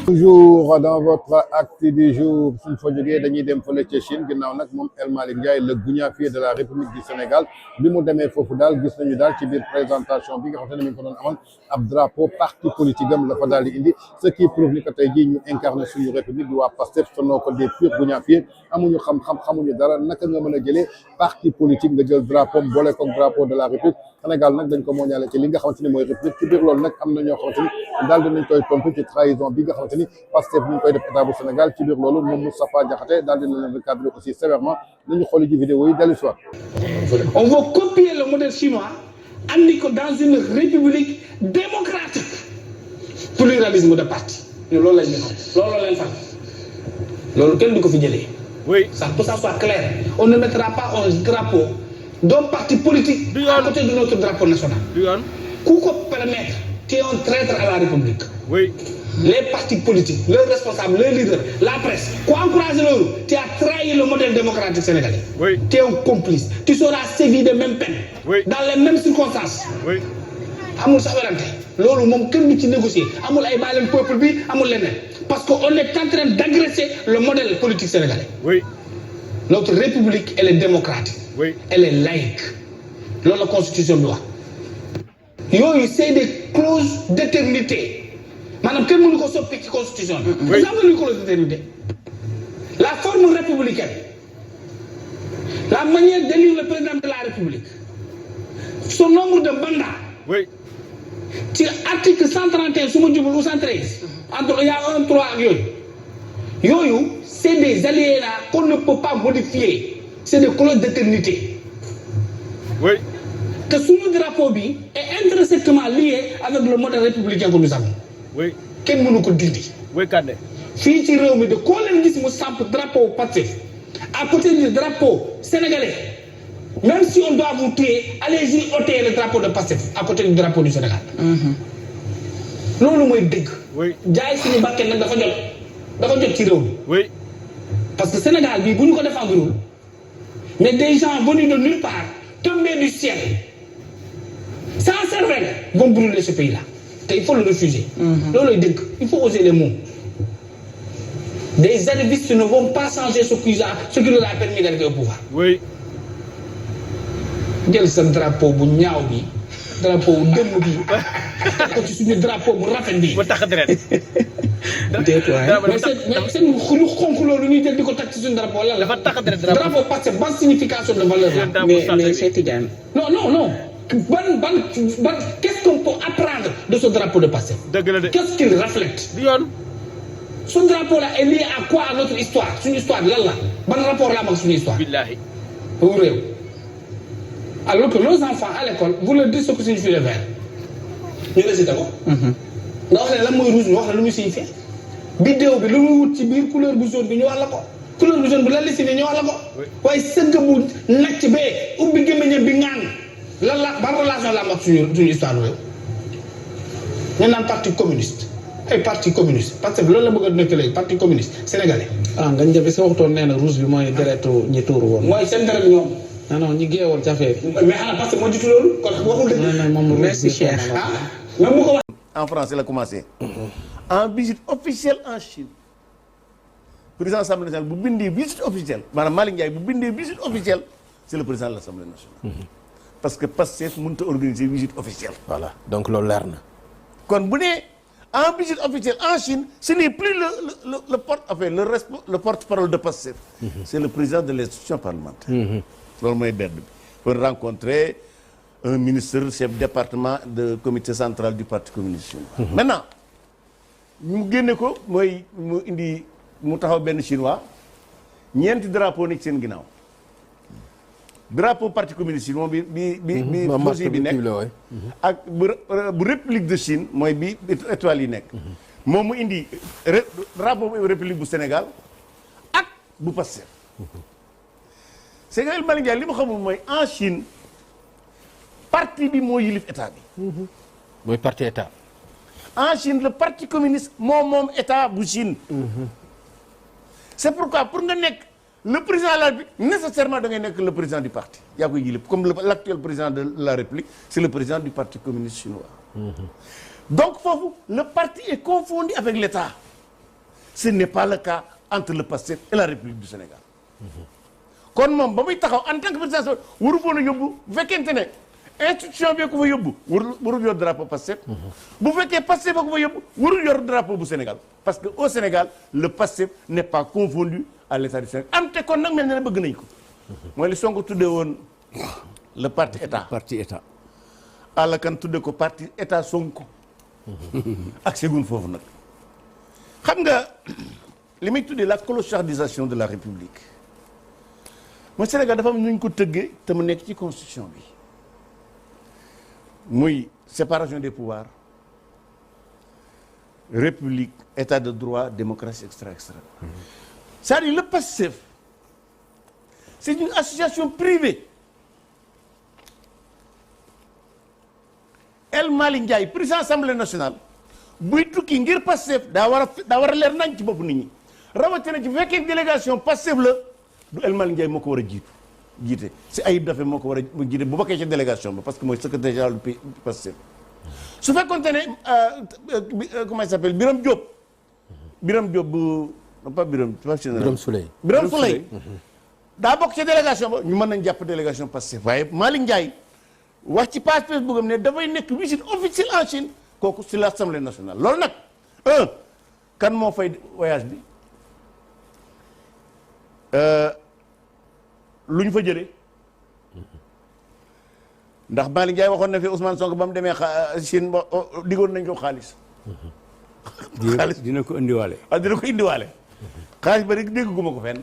Toujours dans votre acte du jour suñ fa jógee dañuy dem fële ca Chine ginnaaw nag moom El Malick Ndiaye le gouverneur de la République du Sénégal bi mu demee foofu daal gis nañu daal ci biir présentation bi nga xam ne mi ngi ko doon amal ab drapeau parti politique am la fa daal di indi ce qui prouve ni que tey jii ñu incarné suñu république di waa Pastef sonoo ko des purs gouverneurs amuñu xam-xam xamuñu dara naka nga mën a jëlee parti politique nga jël drapeau boole ko drapeau de la République Sénégal nag dañ ko mooñaale ci li nga xamante ni mooy république ci biir loolu nag am na ñoo xamante ni daal dinañ koy tontu ci trahison bi nga xamante ni Pastef ñu ngi koy def état bu Sénégal ci biir loolu moom Moustapha Diakhaté daal dina leen recadrer aussi sévèrement nañu xooli ji vidéo yi dellu soir. On veut copier le modèle chinois andi ko dans une république démocratique pluralisme de parti loolu lañ def loolu leen fan loolu kenn du ko fi jëlee. oui ça pour ça soit clair on ne mettra pas un drapeau d'un parti politique à côté de notre drapeau national. ku ko permettre tu es un traître à la République. oui. Les partis politiques, leurs responsables, leurs leaders, la presse, quoi encourager l'euro, tu as trahi le modèle démocratique sénégalais. Oui. Tu es un complice. Tu seras sévi de même peine. Oui. Dans les mêmes circonstances. Oui. Amul sa werante loolu moom kenn du ci négocier amul ay bàyyi leen peuple bi amul leneen parce que on est en train d'agresser le modèle politique sénégalais. Oui. Notre république elle est démocratique. Oui. Elle est laïque. Loolu la constitution bi wax. Yooyu c'est des clauses d'éternité. Maanaam kenn mënu ko soppi ci constitution bi. Oui. La forme républicaine, la manière d'élire le président de la République, son nombre de mandats. Oui. Ci article 131 su ma jublu ou 113 entre il y a 1, 3 ak yooyu c'est des alinéas qu'on ne peut pas modifier. C'est des clauses d'éternité. Oui. Que suñu drapeau bi est intrinsèquement lié avec le modèle républicain que nous avons. Oui. Kenn mënu ko dindi. Oui Kandé. Fii ci réew mi de koo leen gis mu samp drapeau Pastef à côté du drapeau sénégalais même si on doit vous tuer allez-y ôter le drapeau de Pastef à côté du drapeau du Sénégal. loolu mooy dëgg. Oui. jaay suñu bàkkee nag dafa jot ci réew mi. Oui. parce que Sénégal bii bu ñu ko défendrul mais des gens venus de nulle part tombés du ciel sans cervelle vont brûler ce pays-là te il faut le refuser. loolooy dëgg il faut oser les mots. Des arrivistes ne vont pas changer ce qui leur a permis d'arriver au pouvoir. Oui. jël sa drapeau bu ñaaw bi drapeau bu dëmm bi teg ko ci suñu drapeau bu rafet bi. ba tax deret. mais seen lu xonk loolu ñuy jël di ko teg ci suñu drapeau lan la. dafa tax deret drapeau parce que ban signification de valeur la. mais c'est Tidiane. non ban qu'est-ce qu'on peut apprendre de ce drapeau de Pastef. dëgg la de. Qu'est-ce qu'il reflète. du yoon. Ce drapeau-là est lié à quoi à notre histoire suñu histoire lan la ban rapport la am ak suñu histoire. billahi. bu réew. alors que nos enfants à l'école vous leur dites ce que signifie le vert ñu récité ko. nga wax ne lan mooy rouge ñu wax la lu muy signifié. bidéo bi lu muy wut ci biir couleur bu jaune bi ñu wax la ko. couleur bu jaune bi lan la signifié ñu wax la ko. waaye sëgg bu nacc bee ubbi gémmiñam bi ŋaan lan la ban relation la am ak suñu histoire réew. ñu naan parti communiste. ay parti communiste parce que loolu la bëgg a nekk léegi parti communiste sénégalais. nga njëkk sa waxtoon nee na rouge bi mooy deretu ñi tuuru woon. mooy seen deret ñoom. non ñi géewoon ci affaire yi. mais xanaa parce que moo jiitu loolu kon waxul dëgg. moom merci cher. même bu ko wax. En France la commencé. En visite officielle en Chine. président de l'Assemblée nationale bu bindee visite officielle maanaam Malick Ndiaye bu bindee visite officielle c'est le président de l'Assemblée nationale. parce que Pastef mënut a organiser visite officielle. voilà donc loolu leer na. kon bu nee en visite officielle en Chine ce n'est plus le porte-parole de Pastef. c'est le président de l'institution parlementaire. loolu mooy benn bi. pour rencontrer un ministre chef département de comité central du parti communiste chinois. maintenant ñu génne ko mooy mu taxaw benn chinois ñeenti drapeau nekk seen ginnaaw drapeau parti communiste chinois bi mosi bi nekk ak bu république de Chine mooy bi étoile yi nekk moom mu indi drapeau république bu Sénégal ak bu Pastef Sénégal Malick Ndiaye li ma xamul mooy en Chine parti bi moo yilif état bi mooy parti état en Chine le parti communiste moom état bu Chine c'est pourquoi pour nga nekk le président de la République nécessairement da ngay nekk le président du parti yaa koy jëlee comme l'actuel président de la République c'est le président du parti communiste chinois. Donc foofu le parti est confondu avec l'État. Ce n'est pas le cas entre le PASTEF et la République du Sénégal. kon moom ba muy taxaw en tant que président waru foon a yóbbu bu fekkente ne institution bi ko fa yóbbu warul yor drapeau PASTEF. bu fekkee PASTEF ba ko fa yóbbu warul yor drapeau bu Sénégal parce que au Sénégal le PASTEF n'est pas confondu à l'État du Sénégal am te kon nag mel na ne bëgg nañ ko. mooy li Sonko tuddee woon le parti état. parti état. àll kan tuddee ko parti état Sonko. ak segun foofu nag. xam nga li may tuddee la clochardisation de la République mooy Sénégal dafa am nu ñu ko tëggee te mu nekk ci constitution bi muy séparation des pouvoirs république état de droit démocratie extra. C'est-à-dire le PASTEF c'est une association privée. El Malick Ndiaye président assemblée nationale buy tukki ngir PASTEF daa war a leer nañ ci bopp nit ñi rawatina ci bu fekkee délégation PASTEF la du El Malick Ndiaye moo ko war a jiite si Ayib Daffé moo ko war a jiite bu bokkee ci délégation ba parce que mooy secrétaire général du PASTEF. su fekkoonte ne comment il s'appelle Birame Diop bu non pas Birame Souleye daa bokk ci délégation ba ñu mën nañ jàpp délégation PASTEF waaye Malick Ndiaye wax ci page Facebook am ne dafay nekk visite officielle en Chine kooku sur l'Assemblée nationale loolu nag kan moo fay voyage bi lu ñu fa jëlee ndax Malick Ndiaye waxoon na fi Ousmane Sonko ba mu demee Chine ba diggoon nañ ko xaalis. dina ko indiwaale. dina ko indiwaale. xaalis ba rek dégguma ko fenn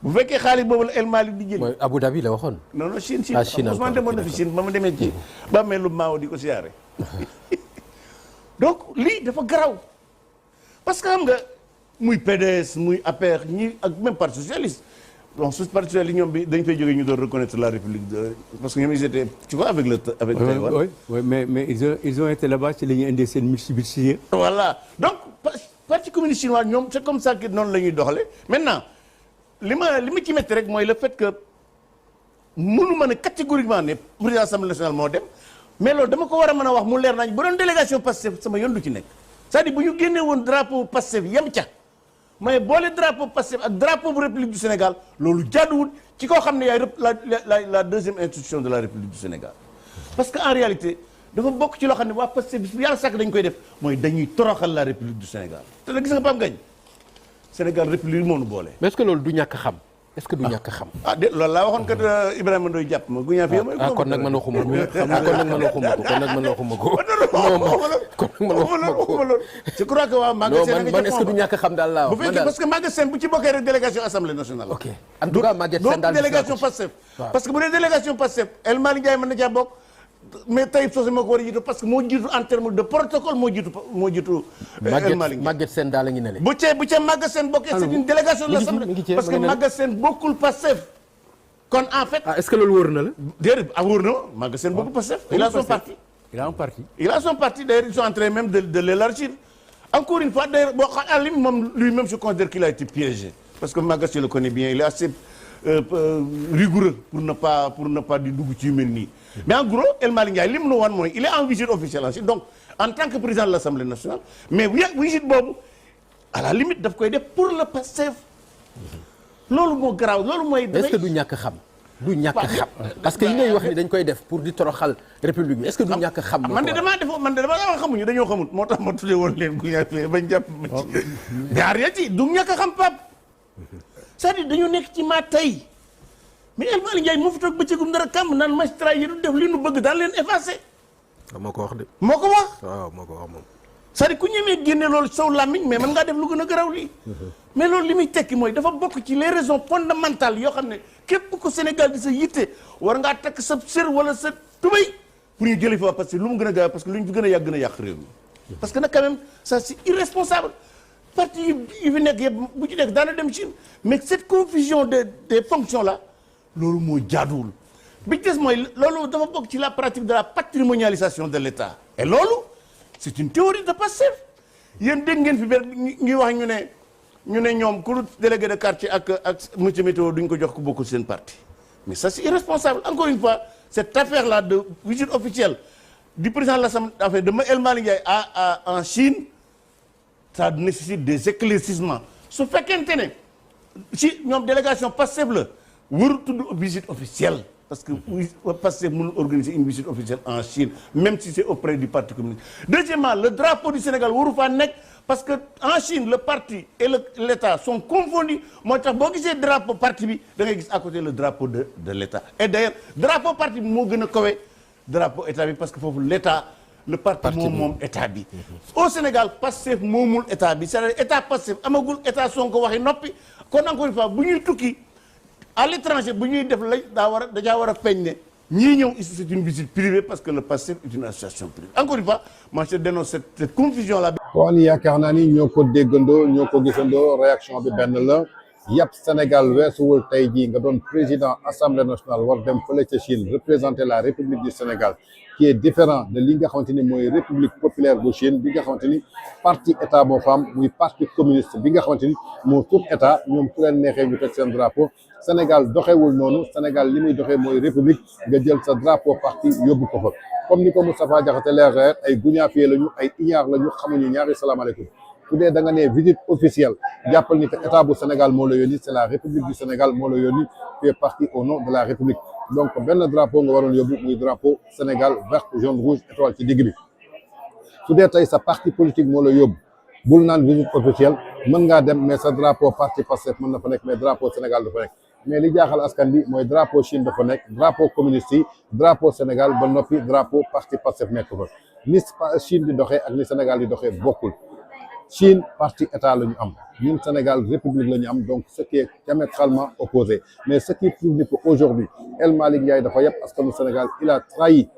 bu fekkee xaalis boobu la El Malick di jël. mooy Abu Dhabi la waxoon. non Chine Chine Ousmane demoon na fi Chine ba mu demee ci ba mel lu maaw di ko siyaare. donc lii dafa garaw parce que xam nga muy PDS muy APR ñi ak même parti socialiste bon su parti socialiste ñoom bi dañ fay jógee ñu doon reconnaître la République parce que ñoom ils étaient tu vois avec Taïwan. oui mais ils ont été là-bas ci la ñuy indi seen multiplicité. voilà donc parti communiste chinois ñoom c'est comme ça que noonu la ñuy doxalee maintenant li ma ci métti rek mooy le fait que mënu ma ne catégoriquement ne président assemblée nationale moo dem mais loolu dama ko war a mën a wax mu leer nañ bu doon délégation Pastef sama yoon du ci nekk c'est-à-dire bu ñu génnee woon drapeau Pastef yem ca mais boole drapeau Pastef ak drapeau bu République du Sénégal loolu jaaduwul ci koo xam ne yaay la deuxième institution de la République du Sénégal parce que en réalité dafa bokk ci loo xam ne waa Pastef bi yàlla sàkk dañ koy def mooy dañuy toroxal la République du Sénégal te nag gis nga Pape Ngagne Sénégal République moo nu boole. mais est-ce que loolu du ñàkk xam est-ce que du ñàkk xam. de loolu laa waxoon kat Ibrahima Ndoye jàpp ma gu ñaa fi mooy. kon nag man waxuma ko je crois que waa Maguette man est-ce que du ñàkk xam daal laa wax. bu fekkee parce que Maguette Sène bu ci bokkee rek délégation assemblée nationale. ok en tout cas Maguette Sène daal délégation Pastef parce que bu dee délégation Pastef El Malick Ndiaye mën na caa bokk mais Taïb Socé moo ko war a jiitu parce que moo jiitu en terme de protocole moo jiitu El Malick Ndiaye. Maguette Sène daal la ñu ne le. bu cee Maguette Sène bokkee c'est une délégation de l'Assemblée parce que Maguette Sène bokkul Pastef kon en fait. est-ce que loolu wóor na la. déedéet wóor na ma Maguette Sène bokkul Pastef. il a son parti d'ailleurs ils sont en train même de l'élargir encore une fois d'ailleurs boo xam ne moom lui-même je considère qu'il a été piégé parce que Maguette je le connais bien il est assez rigoureux pour ne pas di dugg ci yu mel nii. mais en gros El Malick Ndiaye li mu nu wan mooy il est en visite officielle en Chine donc en tant que président de l'Assemblée nationale mais visite boobu à la limite daf koy def pour le Pastef loolu moo garaaw loolu mooy. est-ce que du ñàkk xam. du ñàkk xam parce que yi ngay wax ni dañ koy def pour di toroxal république bi est-ce que du ñàkk xam. man de damaa xamuñu dañoo xamut moo tax ma tuddee woon leen gu ñàkk bañ jàpp ma ci. gaar ya ci du ñàkk xam Pape c'est-à-dire dañoo nekk ci maa tey mais El Malick Ndiaye moo fi toog bëccëgum dara kàmm naan magistrat yi du def li nu bëgg daan leen effacé. moo ko wax de. moo ko wax. waaw moo ko wax moom. c'est-à-dire ku ñemee génne loolu sow làmmiñ mais mën ngaa def lu gën a garaw lii. mais loolu li muy tekki mooy dafa bokk ci les raisons fondamentales yoo xam ne képp ko Sénégal di sa yitte war ngaa takk sa sër wala sa tubéy pour ñu jëlee fa parce que lu mu gën a gaaw parce que lu ñu fi gën a yàgg gën a yàq réew mi. parce que nag quand même ça c'est irresponsable parti yi fi nekk yëpp bu ci nekk daana dem Chine mais cette confusion des fonctions là loolu moo jaaduwul bi des mooy loolu dafa bokk ci la pratique de la patrimonialisation de l'État et loolu c'est une théorie de Pastef yéen dégg ngeen fi benn ngi wax ñu ne ñu ne ñoom ku délégué de quartier ak monsieur météo duñ ko jox ku bokkul seen parti mais ça c'est irresponsable encore une fois cette affaire là de visite officielle du président de l'Assemblée de El Malick Ndiaye en Chine ça nécessite des éclaircissements su fekkente ne si ñoom délégation Pastef la waru tudd visite officielle parce que Pastef mënul organiser une visite officielle en Chine même si c'est auprès du parti communiste. Deuxièmement le drapeau du Sénégal waru faa nekk parce que en Chine le parti et l'État sont confondus moo tax boo gisee drapeau parti bi da ngay gis à côté le drapeau de l'État et d'ailleurs drapeau parti bi moo gën a kawe drapeau État bi parce que foofu l'État le parti moom État bi. au Sénégal Pastef moomul État bi c'est-à-dire État Pastef amagul État Sonko waxi noppi kon encore une fois bu ñuy tukki à l'étranger bu ñuy def la dajaa war a feeñ ne ñii ñëw ici c'est une visite privée parce que le Pastef est une association privée encore une fois moi je dénonce cette confusion là. kon yaakaar naa ni ñoo ko déggandoo ñoo ko gisandoo réaction bi benn la yàpp Sénégal weesuwul tey jii nga doon président assemblée nationale war dem fële ca Chine représenter la République du Sénégal qui est différent de li nga xamante ni mooy République populaire bu Chine bi nga xamante ni parti état moo fa am muy parti communiste bi nga xamante ni moo tur état ñoom su leen neexee ñu teg seen drapeau Sénégal doxewul noonu Sénégal li muy doxee mooy république nga jël sa drapeau parti yóbbu ko fa comme ni ko Moustapha Diakhaté leer ay guñaafiyee lañu ay iñaar lañu xamuñu ñaari salaamaaleykum su dee da nga ne visite officielle jàppal ni que état bu Sénégal moo la yónni c'est la République du Sénégal moo la yónni fait partie au nom de la République donc benn drapeau nga waroon yóbbu muy drapeau Sénégal vert jaune rouge étoile ci digg bi su dee tey sa parti politique moo la yóbbu bul naan visite officielle mën ngaa dem mais sa drapeau parti Pastef mën na fa nekk mais drapeau Sénégal dafa nekk mais li jaaxal askan bi mooy drapeau Chine dafa nekk drapeau communiste yi drapeau Sénégal ba noppi drapeau parti Pastef nekk fa ni Chine di doxee ak ni Sénégal di doxee bokkul Chine parti état la ñu am ñun Sénégal république la ñu am donc ce qui est diamétralement opposé mais ce qui prouve que aujourd'hui El Malick Ndiaye dafa yàpp askanu Sénégal il a trahi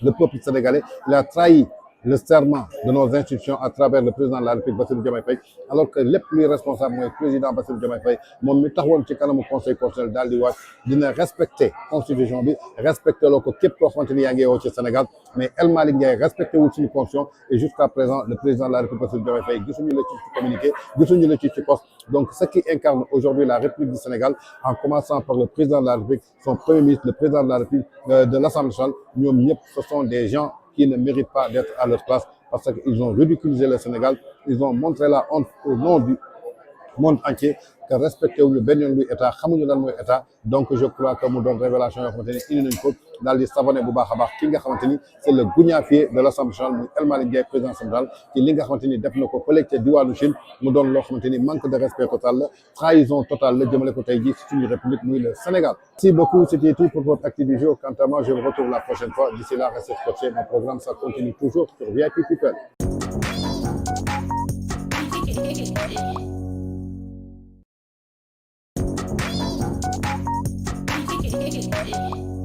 le peuple sénégalais il a trahi le serment de nos institutions à travers le président de la République Bassirou Diomaye Faye alors que lépp luy responsable mooy président Bassirou Diomaye Faye moom mi taxawoon ci kanamu conseil constitutionnel daal di waat dina respecter constitution bi respecter loo ko képp koo xamante ni yaa ngi yeewoo ci Sénégal mais El Malick Ndiaye respecté wul suñu constitution et jusqu'à présent le président de la République Bassirou Diomaye Faye gisuñu la ci communiqué gisuñu la ci poste donc ce qui incarne aujourd'hui la République du Sénégal en commençant par le président de la République son premier ministre le président de la République de l'Assemblée nationale ñoom ñëpp ce sont des gens qui ne méritent pas d'être à leur place parce qu'ils ont ridiculisé le Sénégal, ils ont montré la honte au nom du monde entier que respecté wuñu benn yoon luy état xamuñu lan mooy état donc je crois que mu doon révélation yoo xamante ni indi nañ ko daal di savonné bu baax a baax ki nga xamante ni c'est le guñaafier de l'Assemblée nationale muy El Malick Ndiaye président central ci li nga xamante ni def na ko fële ca diwaanu Chine mu doon loo xamante ni manque de respect total la trahison totale la jëmale ko tey jii ci suñu république muy le Sénégal. Merci beaucoup, c'était tout pour votre actu du jour. Quant à moi, je vous retrouve la prochaine fois. D'ici là, restez scotchés. Mon programme, ça continue toujours sur VIP People. Hey, hey, hey.